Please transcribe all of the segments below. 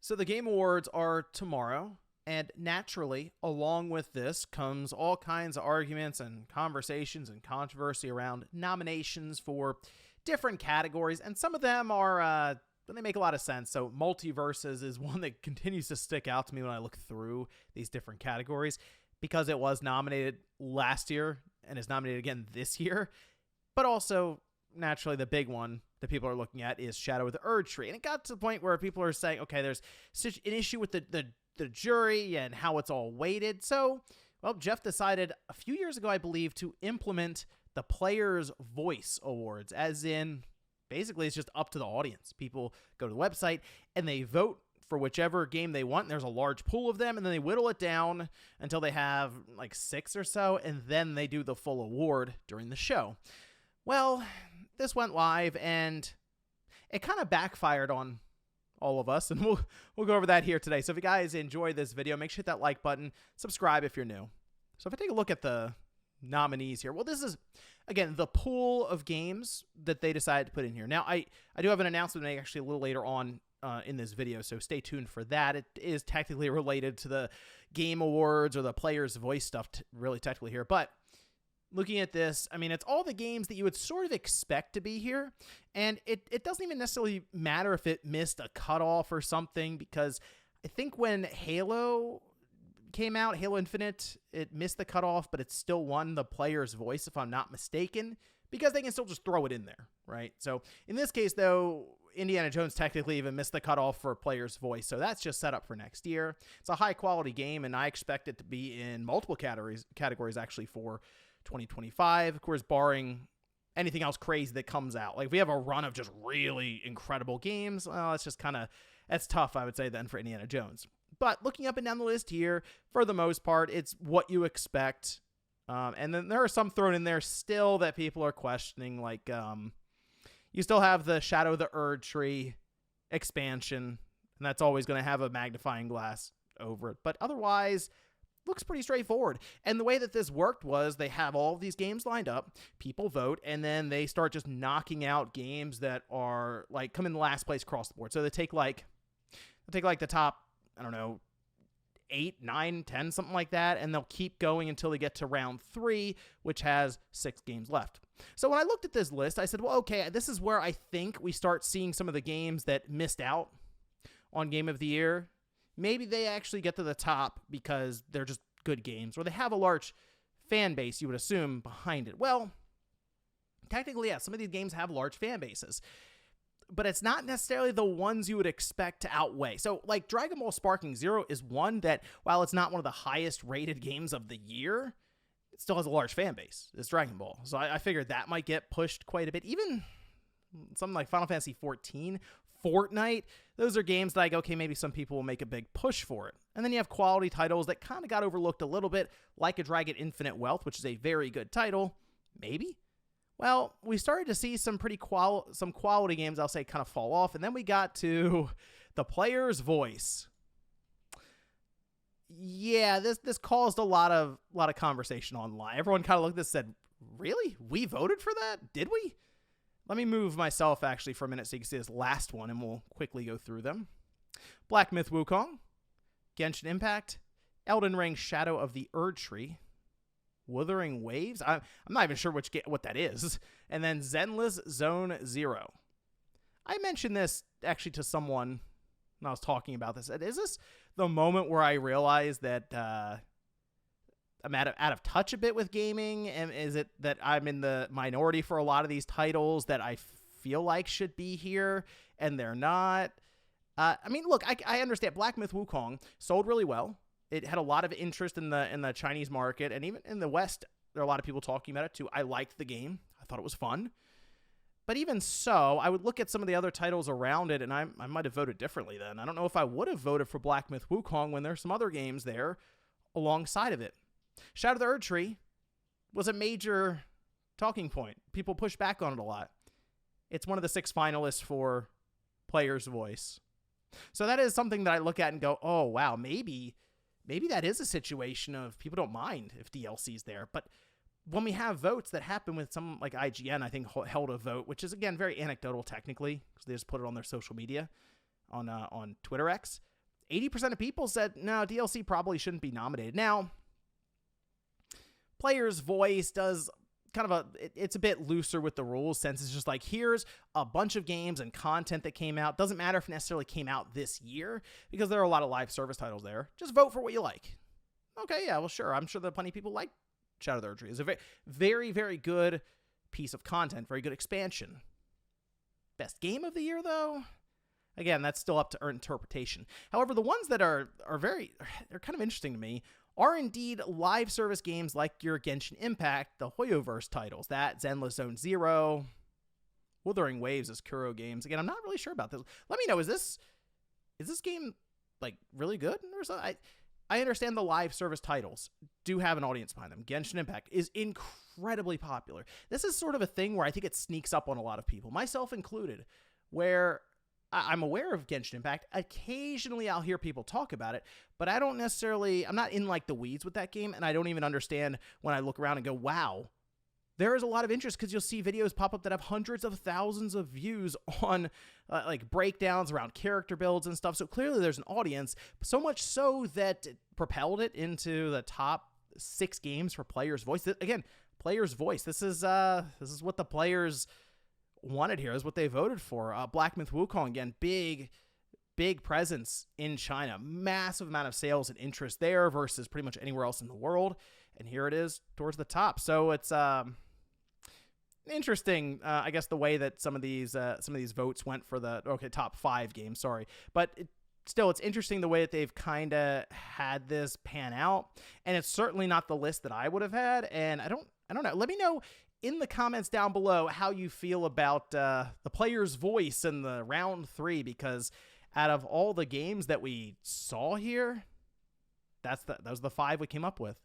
So the Game Awards are tomorrow, and naturally, along with this comes all kinds of arguments and conversations and controversy around nominations for different categories, and some of them are, they make a lot of sense. So multiverses is one that continues to stick out to me when I look through these different categories, because it was nominated last year and is nominated again this year, but also naturally the big one that people are looking at is Shadow of the Erdtree. And it got to the point where people are saying, okay, there's such an issue with the jury and how it's all weighted. So, well, Jeff decided a few years ago, I believe, to implement the Player's Voice Awards, as in basically it's just up to the audience. People go to the website and they vote for whichever game they want. And there's a large pool of them, and then they whittle it down until they have like 6 or so, and then they do the full award during the show. Well, this went live, and it kind of backfired on all of us, and we'll go over that here today. So if you guys enjoyed this video, make sure to hit that like button, subscribe if you're new. So if I take a look at the nominees here, well, this is, again, the pool of games that they decided to put in here. Now, I do have an announcement to make actually a little later on in this video, so stay tuned for that. It is technically related to the Game Awards or the Player's Voice stuff, really technically here, but looking at this, I mean, it's all the games that you would sort of expect to be here, and it doesn't even necessarily matter if it missed a cutoff or something, because I think when Halo came out, Halo Infinite, it missed the cutoff, but it still won the Player's Voice, if I'm not mistaken, because they can still just throw it in there, right? So in this case, though, Indiana Jones technically even missed the cutoff for Player's Voice, so that's just set up for next year. It's a high-quality game, and I expect it to be in multiple categories actually for 2025, of course, barring anything else crazy that comes out. Like if we have a run of just really incredible games, well, it's just that's tough, I would say, then for Indiana Jones. But looking up and down the list here, for the most part, it's what you expect. And then there are some thrown in there still that people are questioning, like you still have the Shadow of the Erdtree expansion, and that's always going to have a magnifying glass over it. But otherwise, looks pretty straightforward. And the way that this worked was they have all of these games lined up, people vote, and then they start just knocking out games that are like come in last place across the board. So they take like the top, I don't know, 8, 9, 10, something like that, and they'll keep going until they get to round 3, which has 6 games left. So when I looked at this list, I said, well, okay, this is where I think we start seeing some of the games that missed out on Game of the Year. Maybe they actually get to the top because they're just good games, or they have a large fan base, you would assume, behind it. Well, technically, yeah, some of these games have large fan bases, but it's not necessarily the ones you would expect to outweigh. So, like, Dragon Ball Sparking Zero is one that, while it's not one of the highest rated games of the year, it still has a large fan base. It's Dragon Ball. So I figured that might get pushed quite a bit. Even something like Final Fantasy XIV, Fortnite, those are games that I go, okay, maybe some people will make a big push for it. And then you have quality titles that kind of got overlooked a little bit, like a Dragon Infinite Wealth, which is a very good title. Maybe. Well, we started to see some some quality games, I'll say, kind of fall off. And then we got to the Player's Voice. Yeah, this caused a lot of conversation online. Everyone kind of looked at this and said, really? We voted for that? Did we? Let me move myself actually for a minute so you can see this last one, and we'll quickly go through them. Black Myth Wukong, Genshin Impact, Elden Ring Shadow of the Erdtree, Wuthering Waves. I'm not even sure what that is. And then Zenless Zone Zero. I mentioned this actually to someone when I was talking about this. Is this the moment where I realized that I'm out of touch a bit with gaming? And is it that I'm in the minority for a lot of these titles that I feel like should be here and they're not? I mean, look, I understand Black Myth Wukong sold really well. It had a lot of interest in the Chinese market, and even in the West, there are a lot of people talking about it too. I liked the game. I thought it was fun. But even so, I would look at some of the other titles around it, and I might have voted differently then. I don't know if I would have voted for Black Myth Wukong when there's some other games there alongside of it. Shadow of the Erdtree was a major talking point. People push back on it a lot. It's one of the 6 finalists for Player's Voice. So that is something that I look at and go, oh, wow, maybe that is a situation of people don't mind if DLC's there. But when we have votes that happen with some, like IGN, I think, held a vote, which is, again, very anecdotal technically, because they just put it on their social media, on Twitter X. 80% of people said, no, DLC probably shouldn't be nominated. Now, Player's Voice does kind of it's a bit looser with the rules, since it's just like, here's a bunch of games and content that came out. Doesn't matter if it necessarily came out this year, because there are a lot of live service titles there. Just vote for what you like. Okay, yeah, well, sure. I'm sure that plenty of people like Shadow of the Erdtree. It's a very, very, very good piece of content, very good expansion. Best game of the year, though? Again, that's still up to interpretation. However, the ones that are they're kind of interesting to me are indeed live service games like your Genshin Impact, the Hoyoverse titles, that Zenless Zone Zero, Wuthering Waves as Kuro games. Again, I'm not really sure about this. Let me know, is this game like really good or something? I understand the live service titles do have an audience behind them. Genshin Impact is incredibly popular. This is sort of a thing where I think it sneaks up on a lot of people, myself included, where I'm aware of Genshin Impact. Occasionally I'll hear people talk about it, but I'm not in like the weeds with that game, and I don't even understand when I look around and go, wow, there is a lot of interest, because you'll see videos pop up that have hundreds of thousands of views on like breakdowns around character builds and stuff. So clearly there's an audience, so much so that it propelled it into the top 6 games for Player's Voice. Again, Player's Voice. This is what the players wanted here. This is what they voted for. Black Myth Wukong, again, big presence in China. Massive amount of sales and interest there versus pretty much anywhere else in the world. And here it is towards the top. So it's interesting, I guess, the way that some of these votes went for the top 5 games. Sorry, but it's interesting the way that they've kind of had this pan out, and it's certainly not the list that I would have had. And I don't know. Let me know in the comments down below how you feel about the Player's Voice in the round 3, because out of all the games that we saw here, those are the 5 we came up with.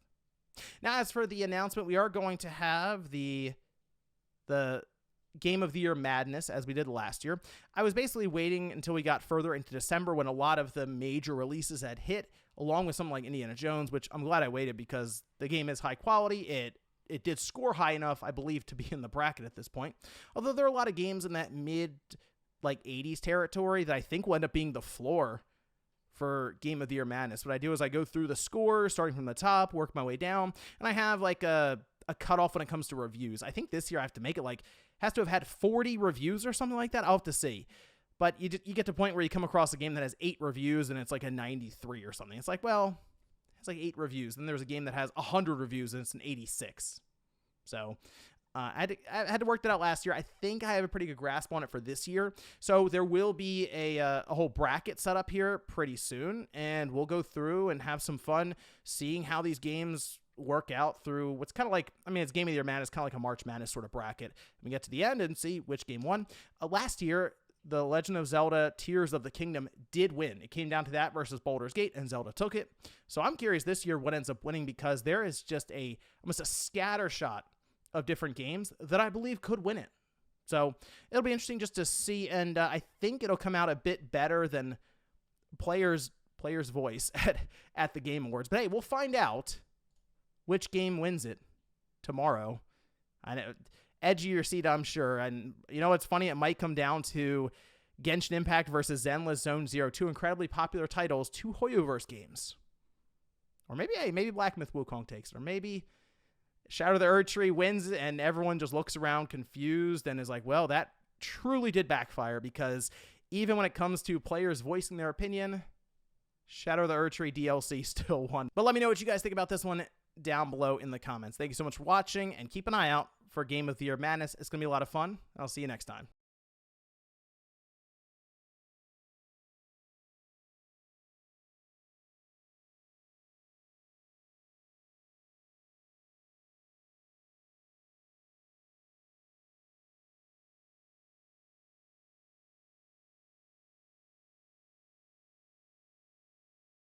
Now, as for the announcement, we are going to have the Game of the Year madness, as we did last year. I was basically waiting until we got further into December, when a lot of the major releases had hit, along with something like Indiana Jones, which I'm glad I waited, because the game is high quality. It did score high enough, I believe, to be in the bracket at this point. Although there are a lot of games in that mid, like 80s territory that I think will end up being the floor for Game of the Year madness. What I do is I go through the scores, starting from the top, work my way down, and I have like a cutoff when it comes to reviews. I think this year I have to make it has to have had 40 reviews or something like that. I'll have to see. But you get to a point where you come across a game that has 8 reviews and it's like a 93 or something. It's like, well, it's like 8 reviews. Then there's a game that has 100 reviews and it's an 86. So I had to work that out last year. I think I have a pretty good grasp on it for this year. So there will be a whole bracket set up here pretty soon, and we'll go through and have some fun seeing how these games work out through what's kind of like, it's Game of the Year Madness, kind of like a March Madness sort of bracket. We get to the end and see which game won. Last year, The Legend of Zelda Tears of the Kingdom did win. It came down to that versus Baldur's Gate, and Zelda took it. So I'm curious this year what ends up winning, because there is just almost a scatter shot of different games that I believe could win it. So it'll be interesting just to see, and I think it'll come out a bit better than Player's Voice at the Game Awards. But hey, we'll find out which game wins it tomorrow. I know, edge of your seat, I'm sure. And you know what's funny? It might come down to Genshin Impact versus Zenless Zone Zero, 2 incredibly popular titles, 2 Hoyoverse games. Or maybe Black Myth Wukong takes it, or maybe Shadow of the Erdtree wins and everyone just looks around confused and is like, well, that truly did backfire, because even when it comes to players voicing their opinion, Shadow of the Erdtree DLC still won. But let me know what you guys think about this one down below in the comments. Thank you so much for watching, and keep an eye out for Game of the Year Madness. It's going to be a lot of fun. I'll see you next time.